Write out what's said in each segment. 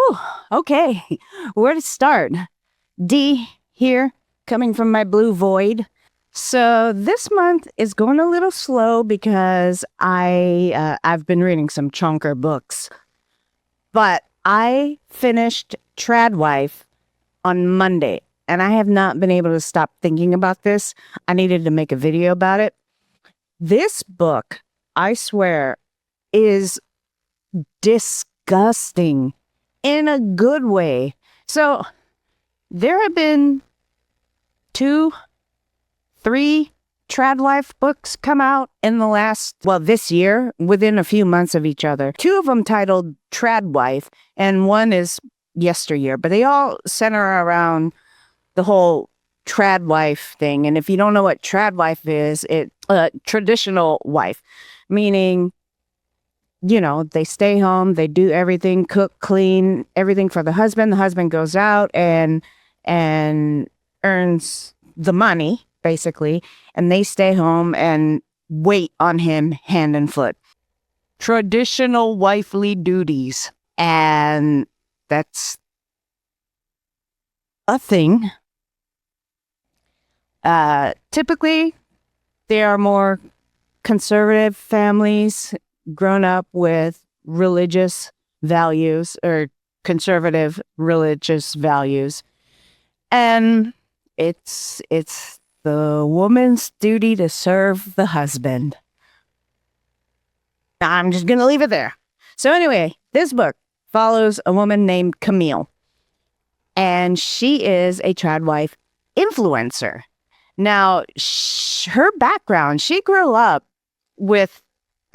Whew, okay, where to start? D here, coming from my blue void. So this month is going a little slow because I've been reading some chunker books, but I finished Tradwife on Monday, and I have not been able to stop thinking about this. I needed to make a video about it. This book, I swear, is disgusting in a good way. So there have been 2, 3 Tradwife books come out in the last, this year, within a few months of each other. 2 of them titled Tradwife, and one is yesteryear, but they all center around the whole Tradwife thing. And if you don't know what Tradwife is, it's a traditional wife, meaning, they stay home, they do everything, cook, clean, everything for the husband. The husband goes out and earns the money, basically, and they stay home and wait on him hand and foot. Traditional wifely duties. And that's a thing. Typically, they are more conservative families, grown up with religious values or conservative religious values. And it's the woman's duty to serve the husband. I'm just going to leave it there. So anyway, this book follows a woman named Camille, and she is a Tradwife influencer. Now, her background, she grew up with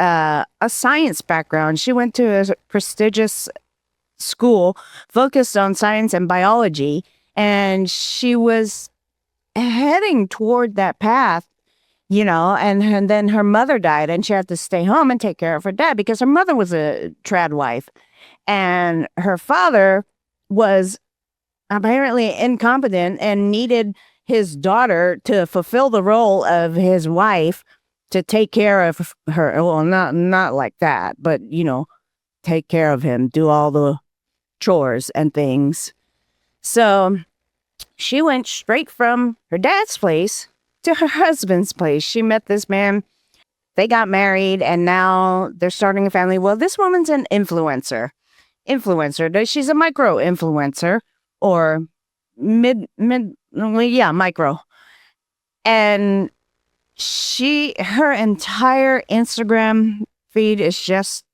a science background. She went to a prestigious school focused on science and biology, and she was heading toward that path, and then her mother died, and she had to stay home and take care of her dad because her mother was a Tradwife, and her father was apparently incompetent and needed his daughter to fulfill the role of his wife, to take care of her. Well, not like that, but, take care of him, do all the chores and things. So she went straight from her dad's place to her husband's place. She met this man. They got married, and now they're starting a family. Well, this woman's an influencer. She's a micro influencer, or micro. And her entire Instagram feed is just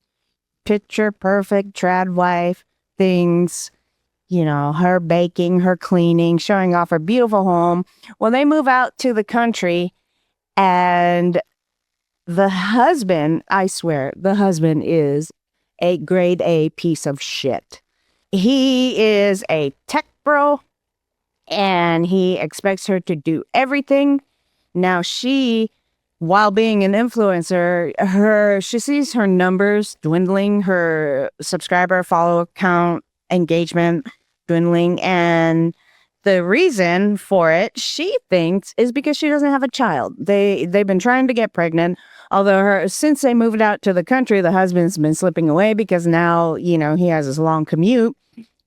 picture perfect Tradwife things, her baking, her cleaning, showing off her beautiful home. Well, they move out to the country, and the husband, I swear, the husband is a grade A piece of shit. He is a tech bro, and he expects her to do everything. Now she, while being an influencer, she sees her numbers dwindling, her subscriber, follow count, engagement dwindling, and the reason for it, she thinks, is because she doesn't have a child. They've been trying to get pregnant, although since they moved out to the country, the husband's been slipping away because now, he has this long commute,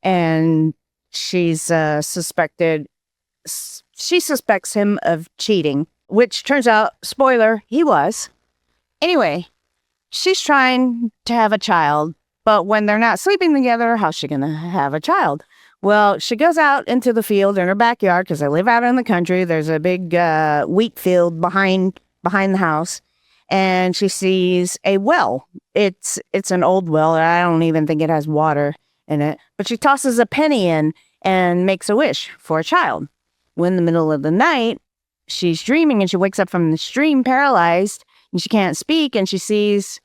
and she suspects him of cheating, which turns out, spoiler, he was. Anyway, she's trying to have a child, but when they're not sleeping together, how's she going to have a child? Well, she goes out into the field in her backyard, because I live out in the country. There's a big wheat field behind the house, and she sees a well. It's an old well. I don't even think it has water in it, but she tosses a penny in and makes a wish for a child. When in the middle of the night, she's dreaming, and she wakes up from the dream paralyzed, and she can't speak, and she sees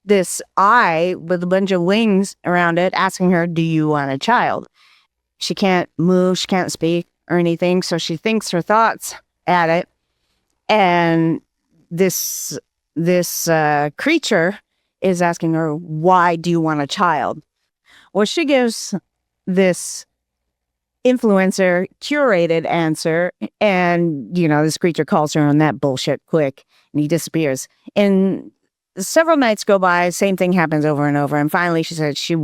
this eye with a bunch of wings around it asking her, do you want a child? She can't move, she can't speak or anything, so she thinks her thoughts at it, and this creature is asking her, why do you want a child? Well, she gives this influencer curated answer, and this creature calls her on that bullshit quick, and he disappears. And several nights go by, same thing happens over and over. And finally she said she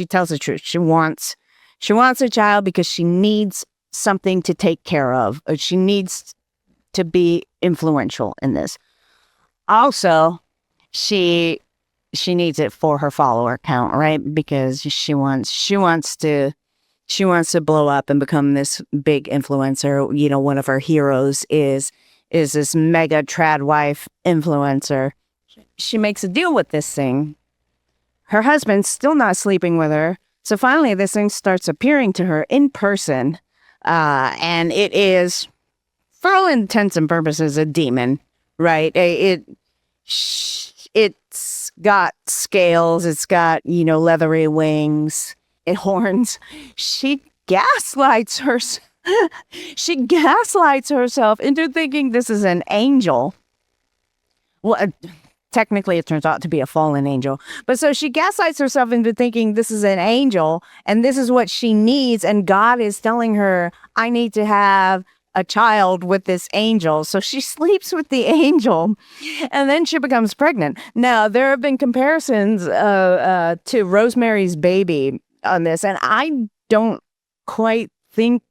tells the truth. She wants a child because she needs something to take care of. Or she needs to be influential in this. Also, she needs it for her follower count, right? Because she wants to blow up and become this big influencer. You know, one of her heroes is this mega trad wife influencer. She makes a deal with this thing. Her husband's still not sleeping with her. So finally, this thing starts appearing to her in person. And it is, for all intents and purposes, a demon, right? It's got scales. It's got, leathery wings and horns. She gaslights herself. She gaslights herself into thinking this is an angel. Well, technically it turns out to be a fallen angel. But so she gaslights herself into thinking this is an angel and this is what she needs. And God is telling her, I need to have a child with this angel. So she sleeps with the angel and then she becomes pregnant. Now, there have been comparisons to Rosemary's Baby on this. And I don't quite think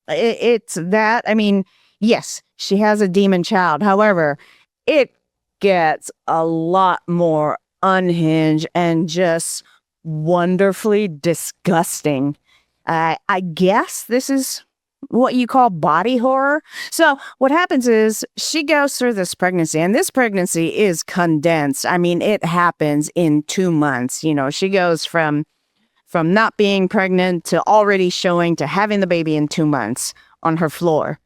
it's that. I mean, yes, she has a demon child. However, it gets a lot more unhinged and just wonderfully disgusting. I guess this is what you call body horror. So what happens is she goes through this pregnancy, and this pregnancy is condensed. I mean, it happens in 2 months. She goes from not being pregnant to already showing to having the baby in 2 months on her floor.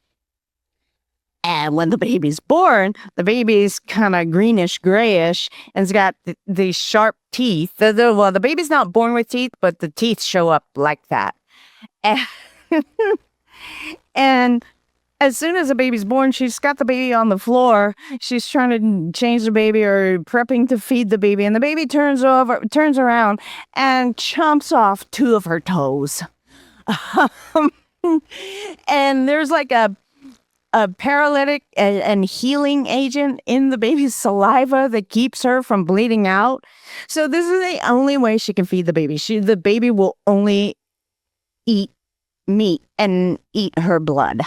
And when the baby's born, the baby's kind of greenish, grayish, and it's got these sharp teeth. The baby's not born with teeth, but the teeth show up like that. And as soon as the baby's born, she's got the baby on the floor. She's trying to change the baby or prepping to feed the baby. And the baby turns around and chomps off 2 of her toes. And there's like a paralytic and healing agent in the baby's saliva that keeps her from bleeding out. So this is the only way she can feed the baby. The baby will only eat meat and eat her blood.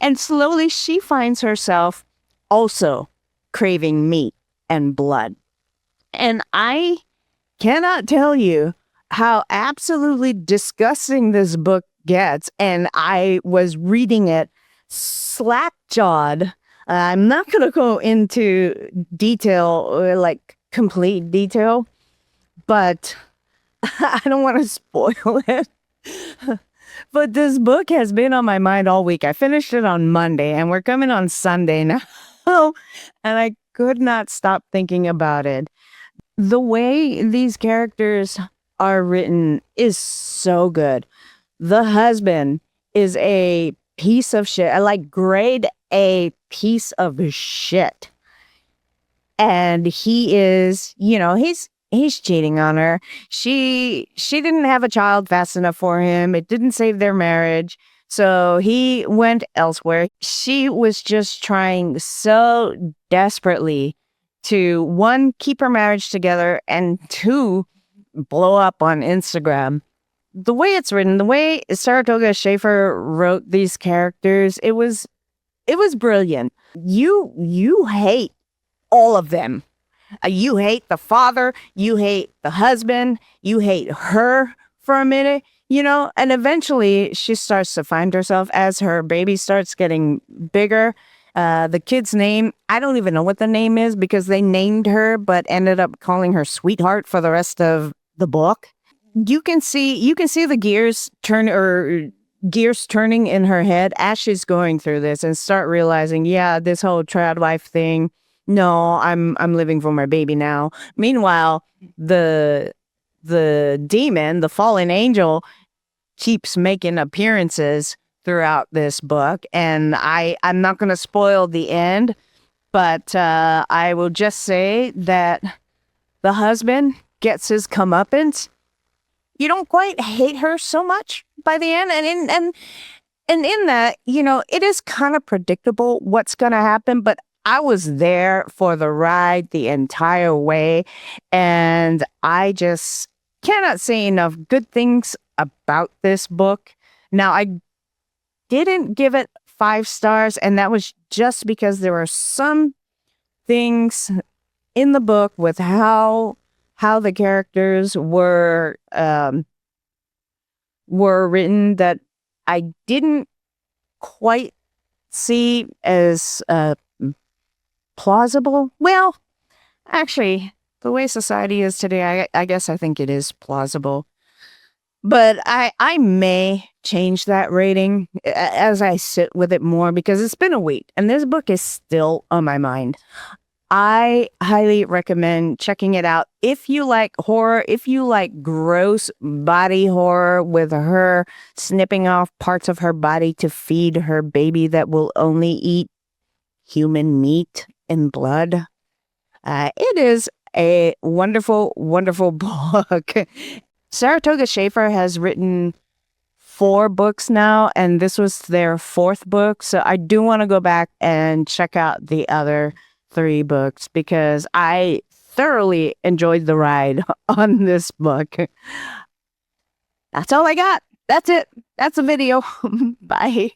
And slowly she finds herself also craving meat and blood. And I cannot tell you how absolutely disgusting this book gets. And I was reading it slack-jawed. I'm not going to go into detail, like complete detail, but I don't want to spoil it. But this book has been on my mind all week. I finished it on Monday and we're coming on Sunday now. And I could not stop thinking about it. The way these characters are written is so good. The husband is a piece of shit. I like grade A piece of shit. And he is, he's cheating on her. She didn't have a child fast enough for him. It didn't save their marriage. So he went elsewhere. She was just trying so desperately to, 1, keep her marriage together, and 2, blow up on Instagram. The way it's written, the way Saratoga Schaefer wrote these characters, it was brilliant. You hate all of them. You hate the father, you hate the husband, you hate her for a minute, and eventually she starts to find herself as her baby starts getting bigger. The kid's name, I don't even know what the name is because they named her, but ended up calling her Sweetheart for the rest of the book. You can see the gears turning in her head as she's going through this and start realizing, yeah, this whole trad wife thing. No, I'm living for my baby now. Meanwhile, the demon, the fallen angel, keeps making appearances throughout this book. And I'm not going to spoil the end, but I will just say that the husband gets his comeuppance. You don't quite hate her so much by the end. And in that, it is kind of predictable what's going to happen, but I was there for the ride the entire way, and I just cannot say enough good things about this book. Now, I didn't give it 5 stars, and that was just because there were some things in the book with how the characters were written that I didn't quite see as plausible. Well, actually, the way society is today, I guess I think it is plausible. But I may change that rating as I sit with it more because it's been a week and this book is still on my mind. I highly recommend checking it out. If you like horror, if you like gross body horror with her snipping off parts of her body to feed her baby that will only eat human meat and blood, it is a wonderful, wonderful book. Saratoga Schaefer has written 4 books now, and this was their 4th book. So I do want to go back and check out the other 3 books because I thoroughly enjoyed the ride on this book. That's all I got. That's it. That's a video. Bye.